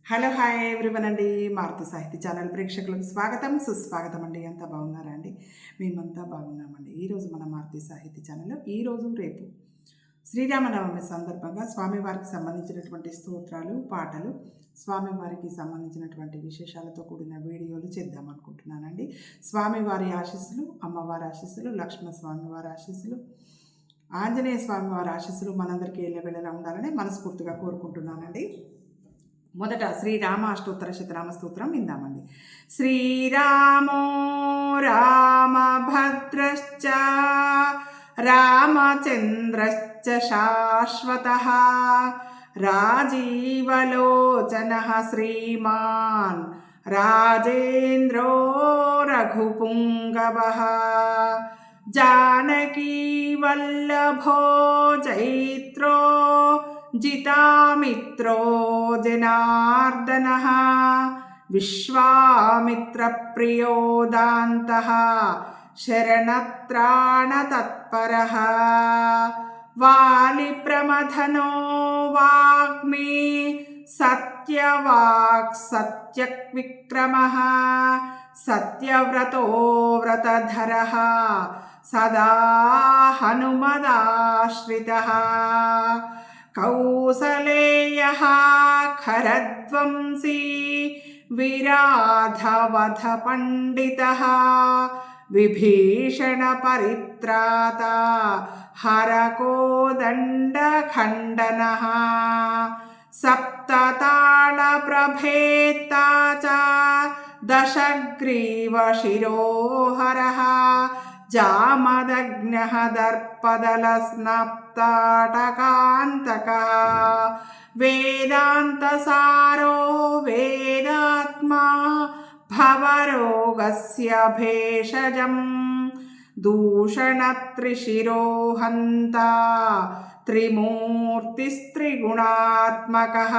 Hello hi everyone అండి. మారుతి సాహితీ channel ప్రేక్షకులకు స్వాగతం సుస్వాగతం అండి. అంతా బాగున్నారా అండి? మేమంతా బాగున్నామండి. ఈరోజు మన మారుతి సాహితీ ఛానల్లో ఈరోజు రేపు శ్రీరామనవమి సందర్భంగా స్వామివారికి సంబంధించినటువంటి స్తోత్రాలు పాటలు స్వామివారికి సంబంధించినటువంటి విశేషాలతో కూడిన వీడియోలు చేద్దాం అనుకుంటున్నానండి. స్వామివారి ఆశీస్సులు, అమ్మవారి ఆశీస్సులు, లక్ష్మణ స్వామివారి ఆశీస్సులు, ఆంజనేయ స్వామివారి ఆశీస్సులు మనందరికీ ఎల్లవేళలా ఉండాలని మనస్ఫూర్తిగా కోరుకుంటున్నానండి. మొదట శ్రీరామాష్టోత్తర శతనామ స్తోత్రం విందామండి. శ్రీరామో రామభద్రశ్చ రామచంద్రశ్చ శాశ్వతః రాజీవలోచనః శ్రీమాన్ రాజేంద్రో రఘుపుంగవః జానకీ వల్లభో జైత్రో जितामित्रो जनार्दनः विश्वामित्रप्रियो दान्तः शरणत्राणतत्परः वालिप्रमथनो वाग्मी सत्यवाक् सत्यविक्रमः सत्यव्रतो व्रतधरः सदा हनुमदाश्रितः कौसलेयः खरध्वंसी विराधवधपण्डितः विभीषणपरित्राता हरकोदण्डखण्डनः सप्ततालप्रभेत्ता च दशग्रीवशिरोहरः जामदग्नः दर्पदलस्नप्ताटकान्तकः वेदान्तसारो वेदात्मा भवरोगस्य भेषजम् दूषणत्रिशिरोहन्ता त्रिमूर्तिस्त्रिगुणात्मकः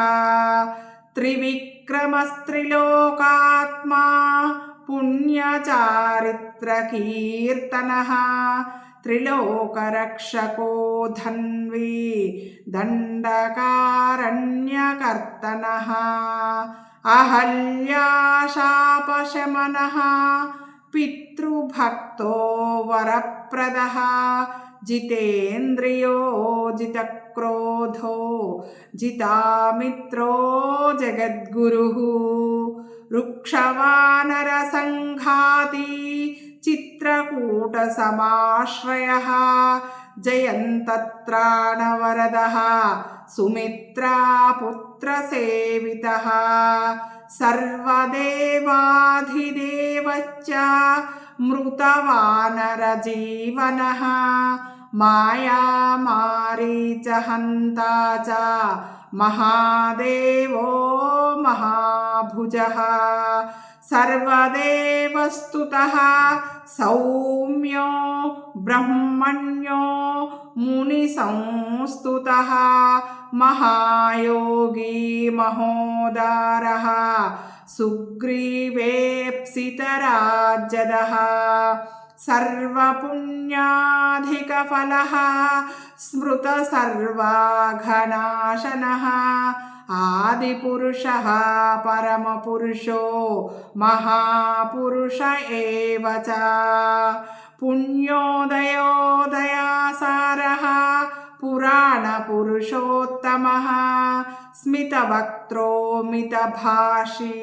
त्रिविक्रमस्त्रिलोकात्मा पुण्यचारित्रकीर्तनः त्रिलोकरक्षको धन्वी दण्डकारण्यकर्तनः अहल्याशापशमनः पितृभक्तो वरप्रदः जितेन्द्रियो जितक्रोधो जितामित्रो जगद्गुरुः रुक्षवानरसङ्घाती चित्रकूटसमाश्रयः जयन्तत्राणवरदः सुमित्रापुत्रसेवितः सर्वदेवाधिदेवश्च मृतवानरजीवनः मायामारीचहन्ता च महादेवो महाभुजः सर्वदेवस्तुतः सौम्यो ब्रह्मण्यो मुनिसंस्तुतः महायोगी महोदारः सुग्रीवेप्सितराज्यदः सर्वपुण्याधिकफलः स्मृतसर्वाघनाशनः आदिपुरुषः परमपुरुषो महापुरुष एव च पुण्योदयोदयासारः पुराणपुरुषोत्तमः स्मितवक्त्रो मितभाषी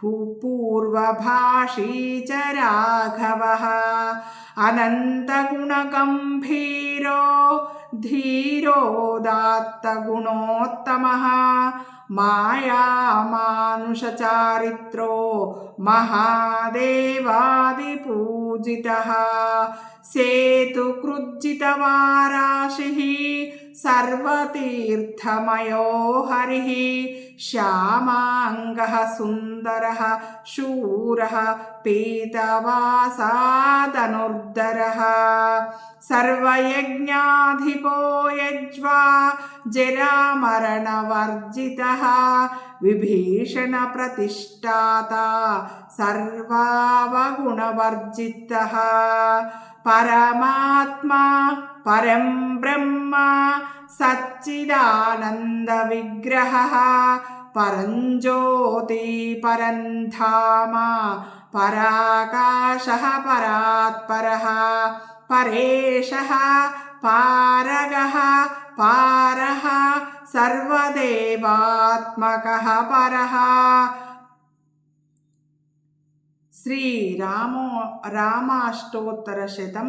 पूर्वभाषी च राघवः अनन्तगुणगम्भीरो धीरोदात्तगुणोत्तमः मायामानुषचारित्रो महादेवादिपूजितः सेतुकृज्जितवाराशिः सर्वतीर्थमयो हरिः श्यामाङ्गः सुन्दरः शूरः पीतवासादनुर्धरः सर्वयज्ञाधिपो यज्वा जरामरणवर्जितः विभीषणप्रतिष्ठाता सर्वावगुणवर्जितः परमात्मा परं ब्रह्म सच्चिदानंद विग्रहः పరంజ్యోతి పరంధామ పరాకాశః పరాత్పరః పరేశః పారగః పారః సర్వదేవాత్మకః పరః. రామాష్టోత్తరశతం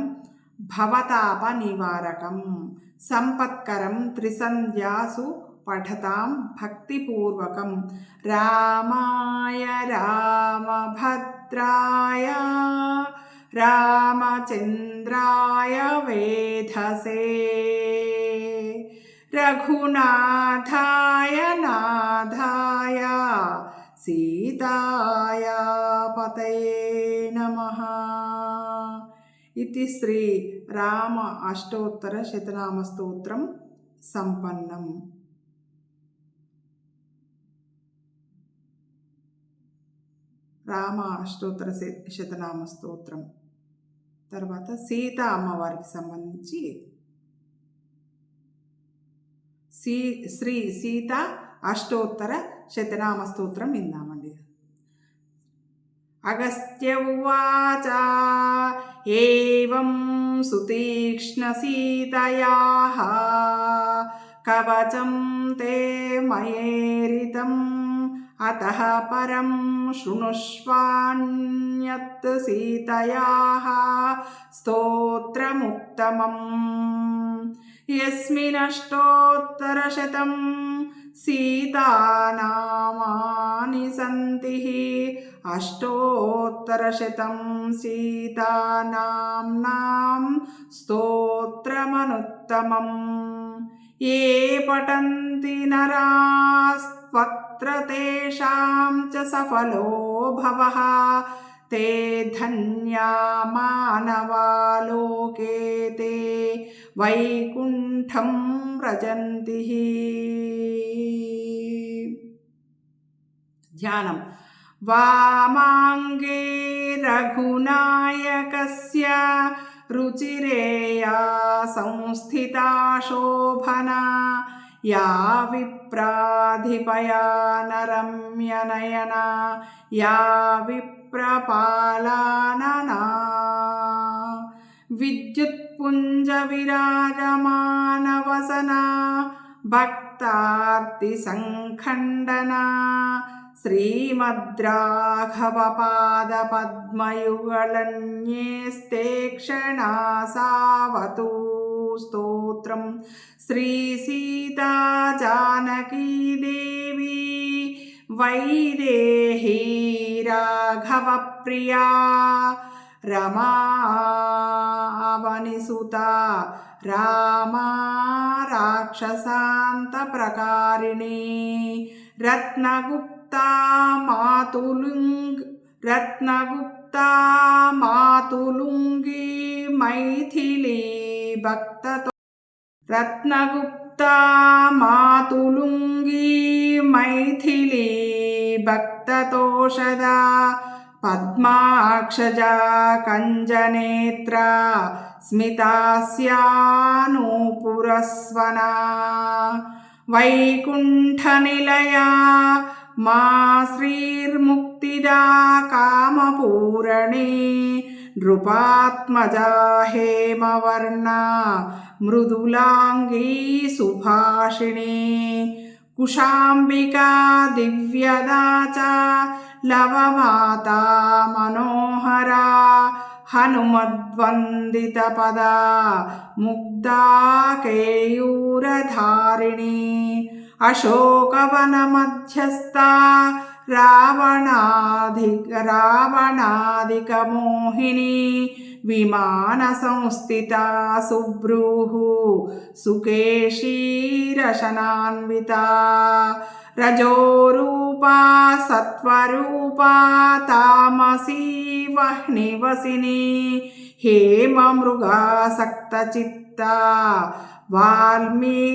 భవతాప నివారకం సంపత్కరం త్రిసంధ్యాసు పఠతాం భక్తిపూర్వకం. రామాయ రామభద్రాయ రామచంద్రాయ వేధసే రఘునాథాయ నాథాయ సీతాయ పతయే నమః. ఇది శ్రీ రామ అష్టోత్తర శతనామ స్తోత్రం సంపన్నం. రామ అష్టోత్తర శతనామ స్తోత్రం తర్వాత సీతా అమ్మవారికి సంబంధించి శ్రీ సీత అష్టోత్తర శతనామ స్తోత్రం విందామండి. అగస్త్య ఉవాచ ఏవం సుతీక్ష్ణ సీతయాః కవచం తే మయేరితం అతః పరం శృణుష్వాన్యత్ సీతయాః స్తోత్రముత్తమం యస్మిన్నష్టోత్తరశతం సీతానామాని సంతి అష్టోత్తరశతం సీతానాంనాం స్తోత్రమనుత్తమం. ఏ పఠంతి నరాస్తత్ర తేషాం చ సఫలో భవః ते धन्या मानवा लोके ते वैकुण्ठं व्रजन्ति. ध्यानं वामाङ्गे रघुनायकस्य रुचिरेया संस्थिता शोभना या विप्राधिपया नरम्यनयना या प्रपालानना विद्युत्पुञ्ज विराजमानवसना भक्तार्तिसङ्खण्डना श्रीमद्राघवपादपद्मयुगलन्येस्ते क्षणा सावतु स्तोत्रं. श्रीसीता जानकी देवी वैदेही राघवप्रिया रमावनिसुता रामा राक्षसान्तप्रकारिणी रत्नगुप्ता मातुलुङ्गी मैथिली भक्ततो रत्नगुप्ता मातुलुङ्गी मैथिली भक्ततोषदा पद्माक्षजा कञ्जनेत्रा स्मितास्यानूपुरस्वना वैकुण्ठनिलया मा श्रीर्मुक्तिदा कामपूरणी नृपात्मजा हेमवर्णा मृदुलाङ्गी सुभाषिणी कुशाम्बिका दिव्यदा च लवमाता मनोहरा हनुमद्वन्दितपदा मुग्धा केयूरधारिणी अशोकवनमध्यस्था रावणादिकमोहिनी विमानसंस्थिता सुभ्रूः सुकेशीरशनान्विता रजोरूपा सत्वरूपा तामसी वह्निवसिनी हेममृगासक्तचित्ता वाल्मीक्याश्रमवासिनी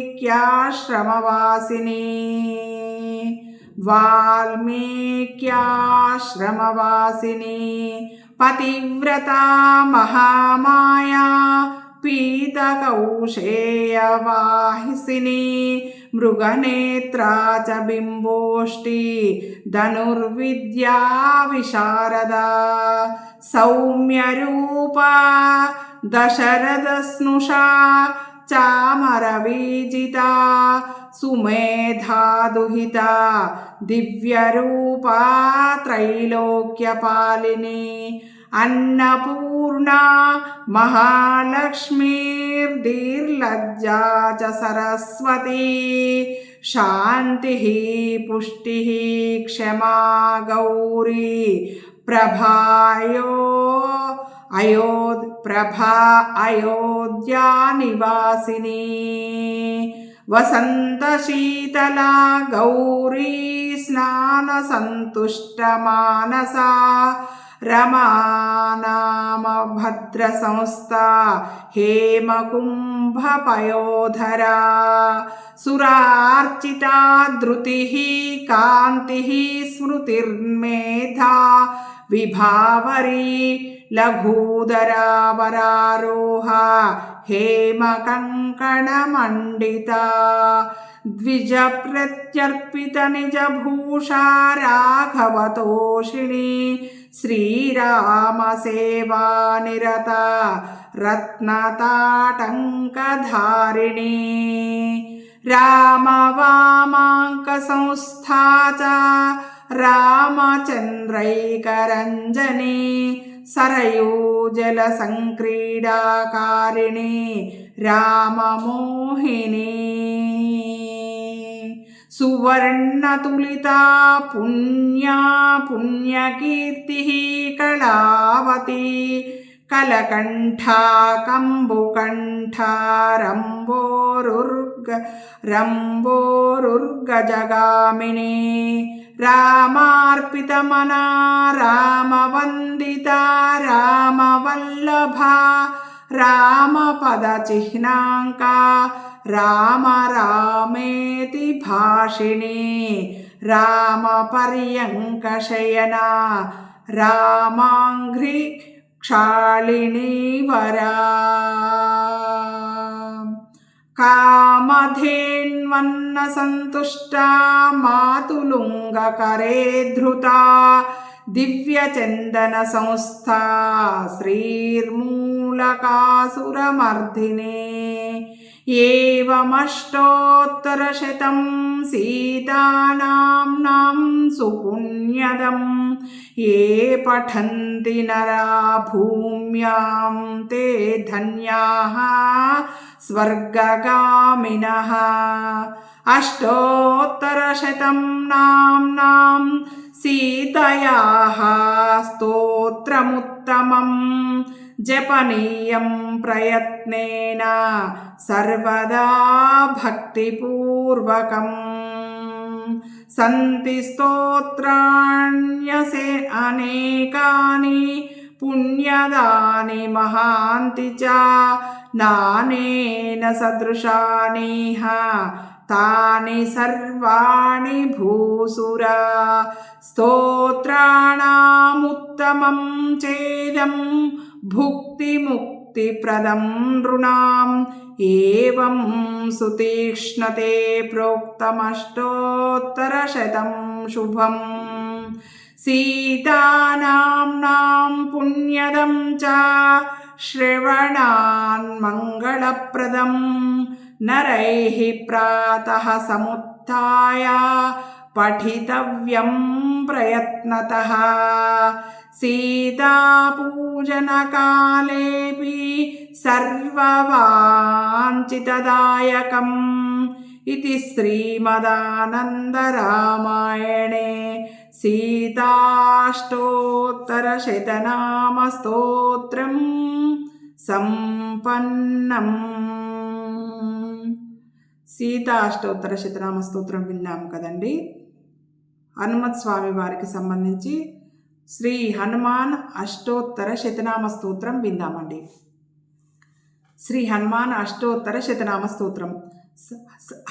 पतिव्रता महामाया पीतकौशेयवाहिसिनी मृगनेत्रा च बिम्बोष्टी धनुर्विद्या विशारदा सौम्यरूपा दशरथस्नुषा चामरवीजिता सुमेधा दुहिता दिव्यरूपा त्रैलोक्यपालिनी अन्नपूर्णा महालक्ष्मीर्धीर्लज्जा च सरस्वती शान्तिः पुष्टिः क्षमा गौरी प्रभा अयोध्या निवासिनी वसन्तशीतला गौरी स्नानसन्तुष्टमानसा रमा नाम भद्रसंस्था हेमकुम्भपयोधरा सुरार्चिता धृतिः कान्तिः स्मृतिर्मेधा विभावरी लघूदरा वरारोहा हेमकङ्कणमण्डिता द्विजप्रत्यर्पितनिजभूषा राघवतोषिणी श्रीरामसेवानिरता रत्नताटङ्कधारिणी रामवामाङ्कसंस्था च रामचन्द्रैकरञ्जनी सरयूजलसङ्क्रीडाकारिणी राममोहिनी सुवर्णतुलिता पुण्या पुण्यकीर्तिः कलावती कलकण्ठा कम्बुकण्ठा रम्बोरुर्गजगामिनी रामार्पितमना रामवन्दिता रामवल्लभा रामपदचिह्नाङ्का राम रामेति भाषिणी रामपर्यङ्कशयना रामाङ्घ्रि क्षालिनी वरा कामधेन्वन्नसन्तुष्टा मातुलुङ्गकरे धृता दिव्यचन्दनसंस्था श्रीर्मूलकासुरमर्दिने एवमष्टोत्तरशतं सीतानाम्नां सुपुण्यदं ये पठन्ति नरा भूम्यां ते धन्याः स्वर्गगामिनः अष्टोत्तरशतं नाम्नां सीतयाः स्तोत्रमुत्तमं जपनीयं प्रयत्नेन सर्वदा भक्तिपूर्वकं सन्ति स्तोत्राण्यसे अनेकानि पुण्यदानि महान्ति च नानेन सदृशानिह तानि सर्वाणि भूसुरा स्तोत्राणामुत्तमं चेदं भुक्तिमुक्तिप्रदं नृणाम् एवं सुतीक्ष्णते प्रोक्तमष्टोत्तरशतं शुभम् सीतानाम्नां पुण्यदं च श्रवणान् मङ्गलप्रदं नरैः प्रातः समुत्थाय पठितव्यं प्रयत्नतः सीतापूजनकालेऽपि सर्ववाञ्छितदायकम् इति श्रीमदानन्दरामायणे सीताष्टोत्तरशतनामस्तोत्रं సంపన్నం. సీతా అష్టోత్తర శతనామ స్తోత్రం విన్నాం కదండి. హనుమత్ స్వామి వారికి సంబంధించి శ్రీ హనుమాన్ అష్టోత్తర శతనామ స్తోత్రం విందామండి. శ్రీ హనుమాన్ అష్టోత్తర శతనామ స్తోత్రం.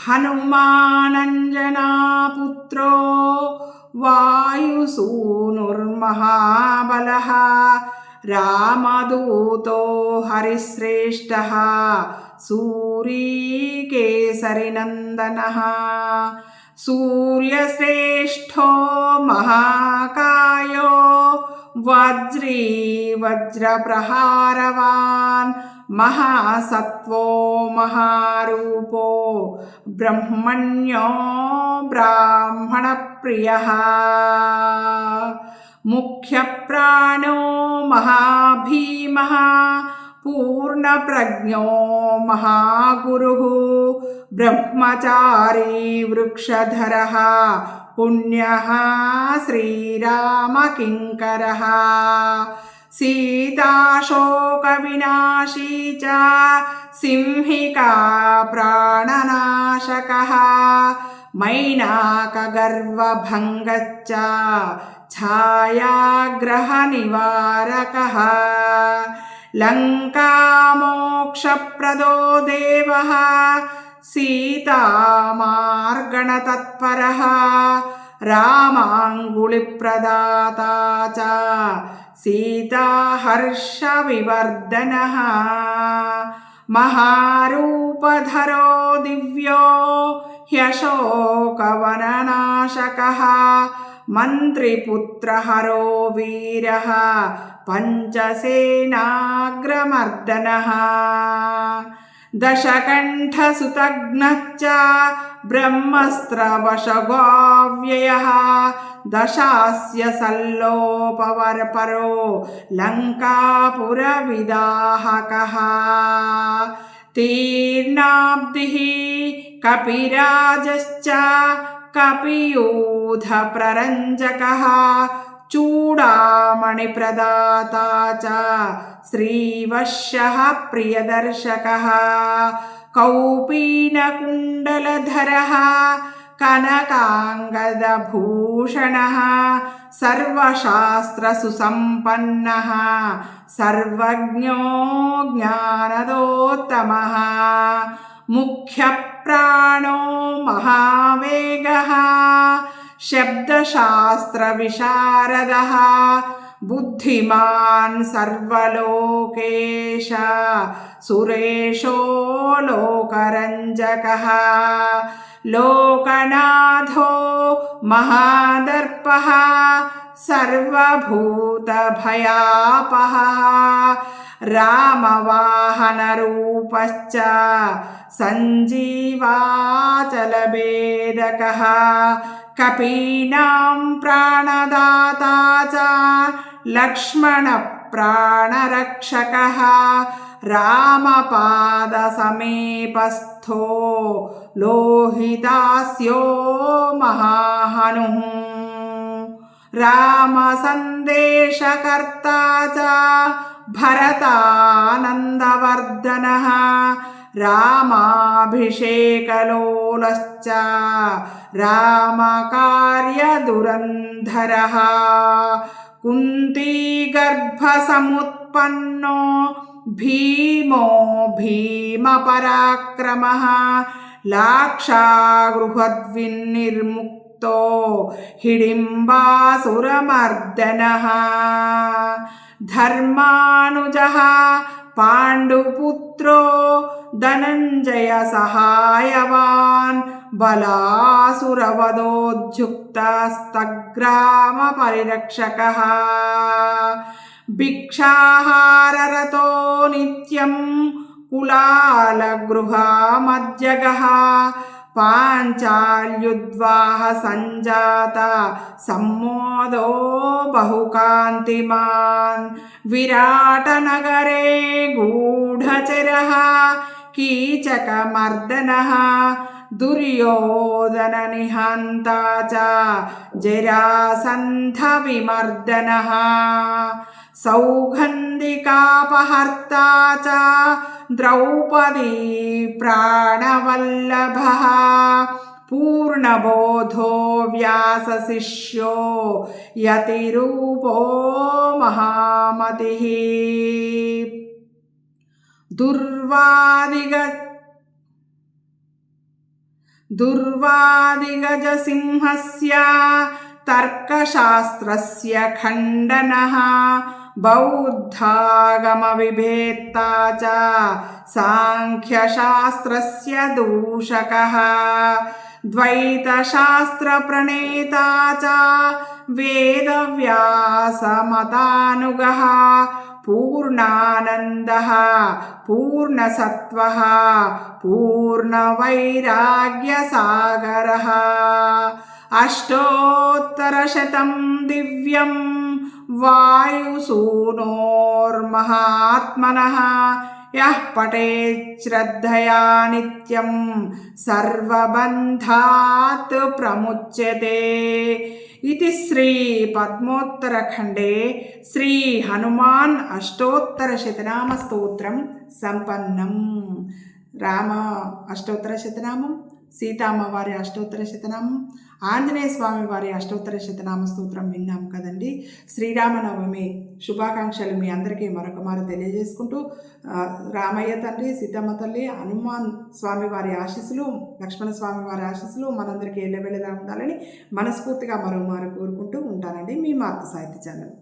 హనుమానంజనా పుత్రో వాయుసూనుర్మహాబలః रामदूतो हरिश्रेष्ठः सूरीकेसरिनन्दनः सूर्यश्रेष्ठो महाकायो वज्री वज्रप्रहारवान् महासत्वो महारूपो ब्रह्मण्यो ब्राह्मणप्रियः मुख्यप्राणो महाभीमः पूर्णप्रज्ञो महागुरुः ब्रह्मचारी वृक्षधरः पुण्यः श्रीरामकिङ्करः सीताशोकविनाशी च सिंहिका प्राणनाशकः मैनाकगर्वभङ्गश्च छायाग्रहनिवारकः लङ्कामोक्षप्रदो देवः सीतामार्गणतत्परः रामाङ्गुलिप्रदाता च सीताहर्षविवर्धनः महारूपधरो दिव्यो ह्यशोकवननाशकः मन्त्रिपुत्रहरो वीरः पञ्चसेनाग्रमर्दनः दशकण्ठसुतघ्नश्च ब्रह्मस्त्रवशगोऽव्ययः दशास्य सल्लोपवरपरो लङ्कापुरविदाहकः तीर्णाब्धिः कपिराजश्च कपियूथप्ररञ्जकः चूडामणिप्रदाता च श्रीवश्यः प्रियदर्शकः कौपीनकुण्डलधरः कनकाङ्गदभूषणः सर्वशास्त्रसुसम्पन्नः सर्वज्ञो ज्ञानदोत्तमः मुख्यप्राणो महावेगः शब्दशास्त्रविशारदः बुद्धिमान् सर्वलोकेश सुरेशो लोकरञ्जकः लोकनाथो महादर्पः सर्वभूतभयापहः रामवाहनरूपश्च सञ्जीवाचलभेदकः कपीनां प्राणदाता च लक्ष्मणप्राणरक्षकः रामपादसमीपस्थो लोहितास्यो महाहनुः रामसन्देशकर्ता च भरतानन्दवर्धनः रामाभिषेकलोलश्च रामकार्यदुरन्धरः कुन्तीगर्भसमुत्पन्नो भीमो भीमपराक्रमः लाक्षागृहद्विन्निर्मुक्तो हिडिम्बासुरमर्दनः धर्मानुजः पाण्डुपुत्रो धनञ्जयसहायवान् बलासुरवधोद्युक्तस्तग्रामपरिरक्षकः भिक्षाहाररतो नित्यं कुलालगृहमध्यगः पाञ्चाल्युद्वाह सञ्जात सम्मोदो बहुकान्तिमान् विराटनगरे गूढचरः कीचकमर्दनः दुर्योधननिहन्ता च जरासन्धविमर्दनः सौगन्धिकापहर्ता च द्रौपदी प्राणवल्लभः पूर्णबोधो व्यासशिष्यो यतिरूपो महामतिः दुर्वादिगजसिंहस्य తర్కశాస్త్రస్య ఖండనః బౌద్ధాగమవిభేత్తా చ సాంఖ్యశాస్త్రస్య దూషకः ద్వైతశాస్త్రప్రణేతా చ వేదవ్యాసమతానుగः పూర్ణానందः పూర్ణసత్వः పూర్ణవైరాగ్యసాగరः అష్టోత్తరశతం దివ్యం వాయుసూనోర్మహాత్మనः యః పఠేత్ శ్రద్ధయా నిత్యం సర్వబంధాత్ ప్రముచ్యతే. ఇది శ్రీ పద్మోత్తరఖండే శ్రీ హనుమాన్ అష్టోత్తర శతనామ స్తోత్రం సంపన్నం. రామ అష్టోత్తర శతనామం, సీతామ్మవారి అష్టోత్తర శతనామం, ఆంజనేయ స్వామి వారి అష్టోత్తర శతనామ స్తోత్రం విన్నాం కదండి. శ్రీరామనవమి శుభాకాంక్షలు మీ అందరికీ మరొక మారు తెలియజేసుకుంటూ రామయ్య తండ్రి, సీతమ్మ తల్లి, హనుమాన్ స్వామి వారి ఆశీస్సులు, లక్ష్మణ స్వామి వారి ఆశీస్సులు మనందరికీ ఎల్లవెల్లలా ఉండాలని మనస్ఫూర్తిగా మరో మారు కోరుకుంటూ ఉంటానండి. మీ మారుతి సాహిత్య ఛానల్.